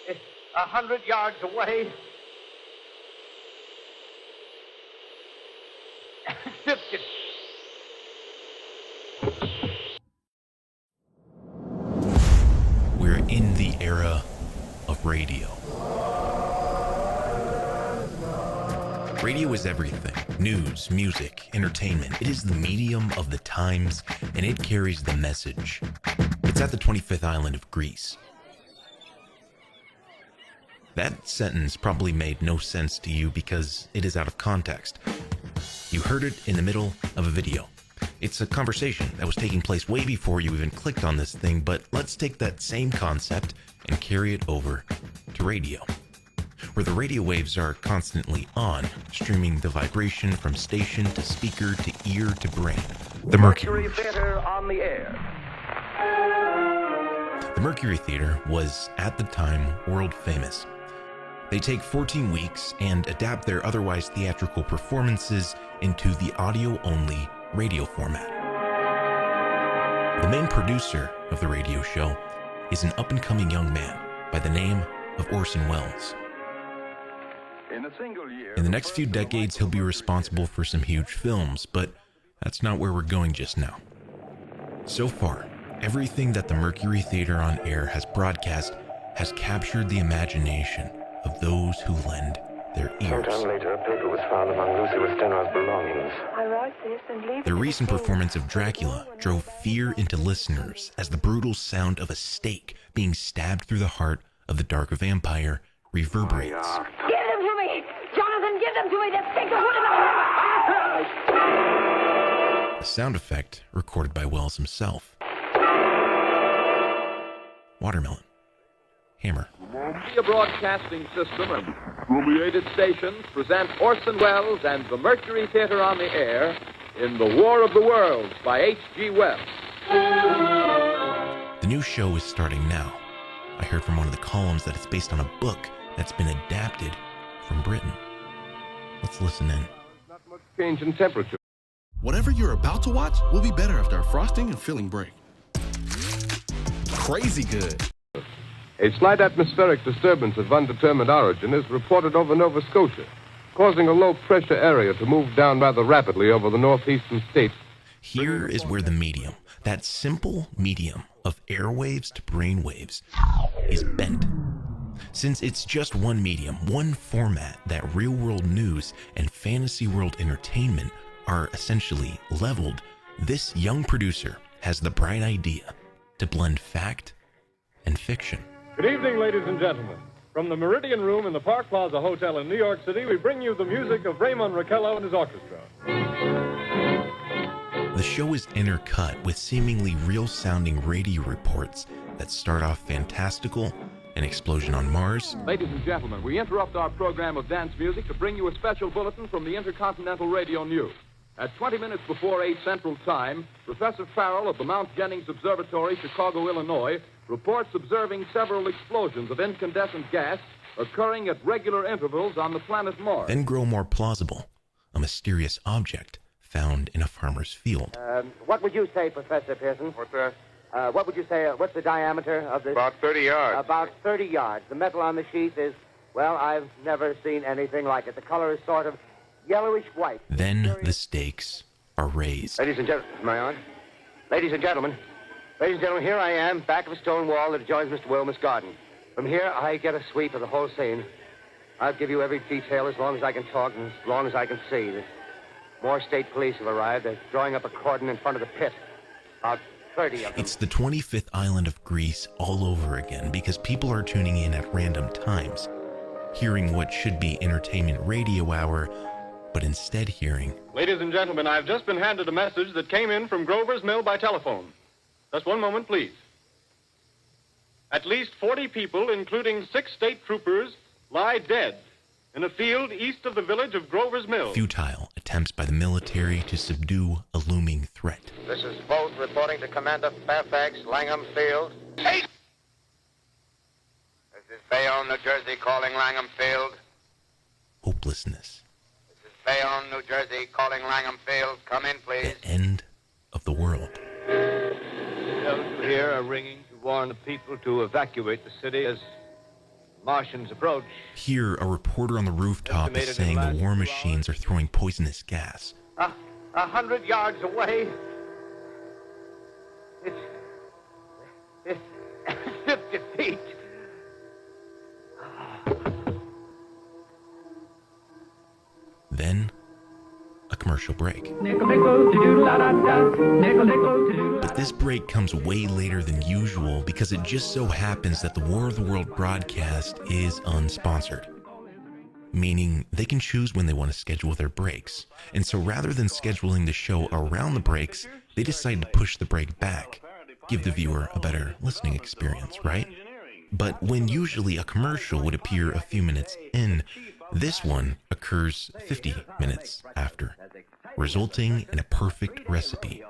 100 yards away. 50. We're in the era of radio. Radio is everything. News, music, entertainment. It is the medium of the times, and it carries the message. It's at the 25th island of Greece. That sentence probably made no sense to you because it is out of context. You heard it in the middle of a video. It's a conversation that was taking place way before you even clicked on this thing, but let's take that same concept and carry it over to radio, where the radio waves are constantly on, streaming the vibration from station to speaker to ear to brain. The Mercury Theater on the air. The Mercury Theater was, at the time, world famous. They take 14 weeks and adapt their otherwise theatrical performances into the audio-only radio format. The main producer of the radio show is an up-and-coming young man by the name of Orson Welles. In the next few decades, he'll be responsible for some huge films, but that's not where we're going just now. So far, everything that the Mercury Theater on Air has broadcast has captured the imagination of those who lend their ears. Sometime later, a paper was found among Lucy Westenra's belongings. I wrote this and leave Their recent performance of Dracula drove fear into listeners as the brutal sound of a stake being stabbed through the heart of the dark vampire reverberates. Give them to me! Jonathan, give them to me! They'll stick the hood in the heart! A sound effect recorded by Welles himself. Watermelon. Hammer. Media Broadcasting System and affiliated stations present Orson Welles and the Mercury Theater on the Air in The War of the Worlds by H.G. Wells. The new show is starting now. I heard from one of the columns that it's based on a book that's been adapted from Britain. Let's listen in. Not much change in temperature. Whatever you're about to watch will be better after a frosting and filling break. Crazy good. A slight atmospheric disturbance of undetermined origin is reported over Nova Scotia, causing a low-pressure area to move down rather rapidly over the northeastern states. Here is where the medium, that simple medium of airwaves to brainwaves, is bent. Since it's just one medium, one format, that real-world news and fantasy world entertainment are essentially leveled, this young producer has the bright idea to blend fact and fiction. Good evening, ladies and gentlemen. From the Meridian Room in the Park Plaza Hotel in New York City, we bring you the music of Raymond Raquello and his orchestra. The show is intercut with seemingly real-sounding radio reports that start off fantastical, an explosion on Mars. Ladies and gentlemen, we interrupt our program of dance music to bring you a special bulletin from the Intercontinental Radio News. At 20 minutes before 8 Central Time, Professor Farrell of the Mount Jennings Observatory, Chicago, Illinois, reports observing several explosions of incandescent gas occurring at regular intervals on the planet Mars. Then grow more plausible, a mysterious object found in a farmer's field. What would you say, Professor Pearson? What's that? What would you say, what's the diameter of this? About 30 yards. About 30 yards. The metal on the sheath is, well, I've never seen anything like it. The color is sort of yellowish white. Then the stakes are raised. Ladies and gentlemen, am I on? Ladies and gentlemen, here I am, back of a stone wall that adjoins Mr. Wilmer's garden. From here, I get a sweep of the whole scene. I'll give you every detail as long as I can talk and as long as I can see. More state police have arrived. They're drawing up a cordon in front of the pit. About 30 of them. It's the 25th island of Greece all over again because people are tuning in at random times, hearing what should be entertainment radio hour, but instead hearing... Ladies and gentlemen, I've just been handed a message that came in from Grover's Mill by telephone. Just one moment, please. At least 40 people, including 6 state troopers, lie dead in a field east of the village of Grover's Mill. Futile attempts by the military to subdue a looming threat. This is Bolt reporting to Commander Fairfax, Langham Field. Hey! This is Bayonne, New Jersey, calling Langham Field. Hopelessness. This is Bayonne, New Jersey, calling Langham Field. Come in, please. The end of the world. Those who here are ringing to warn the people to evacuate the city as Martians approach. Here, a reporter on the rooftop is saying the war machines are throwing poisonous gas. 100 yards away. It's 50 feet. Then, a commercial break. But this break comes way later than usual because it just so happens that the War of the World broadcast is unsponsored. Meaning they can choose when they want to schedule their breaks. And so rather than scheduling the show around the breaks, they decide to push the break back. Give the viewer a better listening experience, right? But when usually a commercial would appear a few minutes in, this one occurs 50 minutes after, resulting in a perfect recipe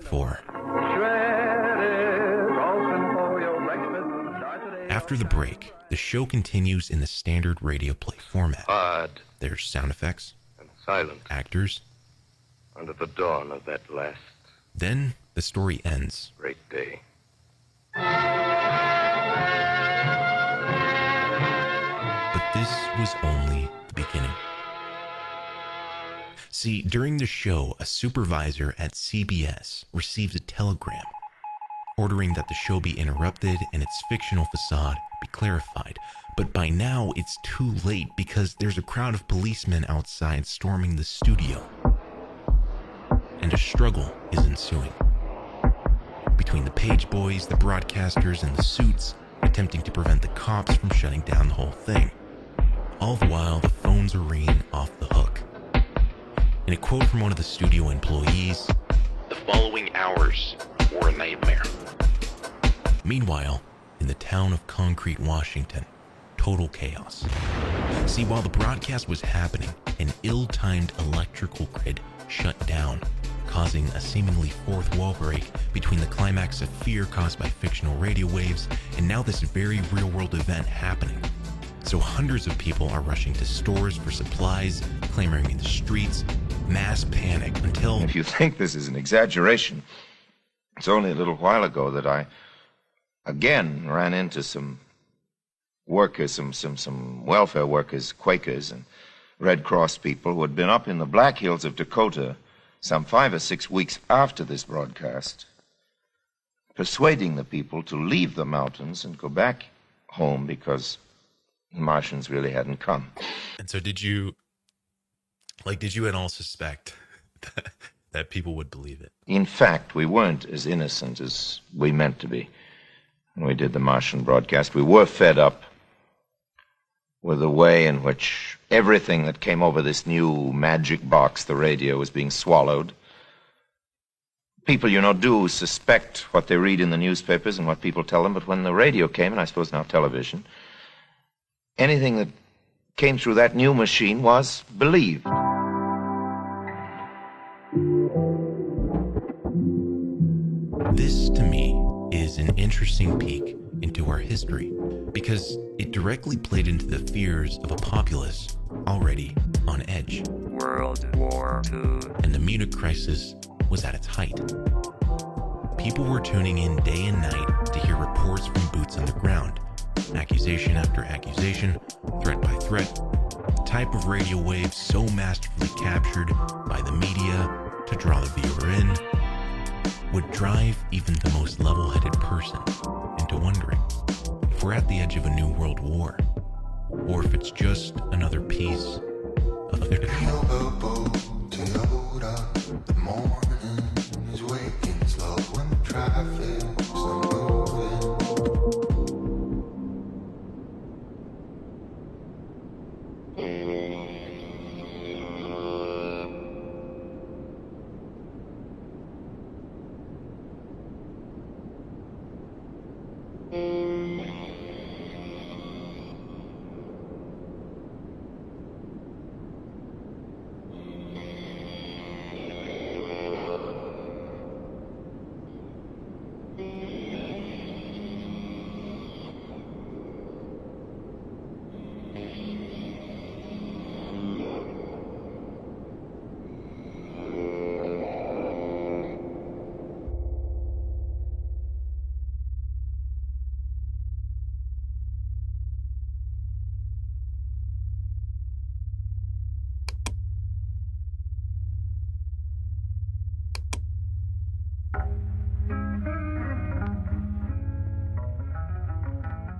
for... After the break, the show continues in the standard radio play format. Odd There's sound effects, and silent actors, under the dawn of that last then the story ends. great day. But this was only the beginning. See, during the show, a supervisor at CBS receives a telegram ordering that the show be interrupted and its fictional facade be clarified. But by now, it's too late because there's a crowd of policemen outside storming the studio. And a struggle is ensuing between the page boys, the broadcasters, and the suits, attempting to prevent the cops from shutting down the whole thing. All the while, the phones are ringing off the hook. In a quote from one of the studio employees, "The following hours were a nightmare." Meanwhile, in the town of Concrete, Washington, total chaos. See, while the broadcast was happening, an ill-timed electrical grid shut down, causing a seemingly fourth wall break between the climax of fear caused by fictional radio waves and now this very real-world event happening. So hundreds of people are rushing to stores for supplies, clamoring in the streets, mass panic until... If you think this is an exaggeration, it's only a little while ago that I again ran into some workers, some welfare workers, Quakers and Red Cross people who had been up in the Black Hills of Dakota some 5 or 6 weeks after this broadcast, persuading the people to leave the mountains and go back home because the Martians really hadn't come. And so did you at all suspect that people would believe it? In fact, we weren't as innocent as we meant to be when we did the Martian broadcast. We were fed up with the way in which everything that came over this new magic box, the radio, was being swallowed. People, do suspect what they read in the newspapers and what people tell them, but when the radio came, and I suppose now television, anything that came through that new machine was believed. This, to me, is an interesting peek into our history because it directly played into the fears of a populace already on edge. World War II. And the Munich crisis was at its height. People were tuning in day and night to hear reports from boots on the ground, accusation after accusation, threat by threat, the type of radio wave so masterfully captured by the media to draw the viewer in would drive even the most level-headed person into wondering if we're at the edge of a new world war, or if it's just another piece of the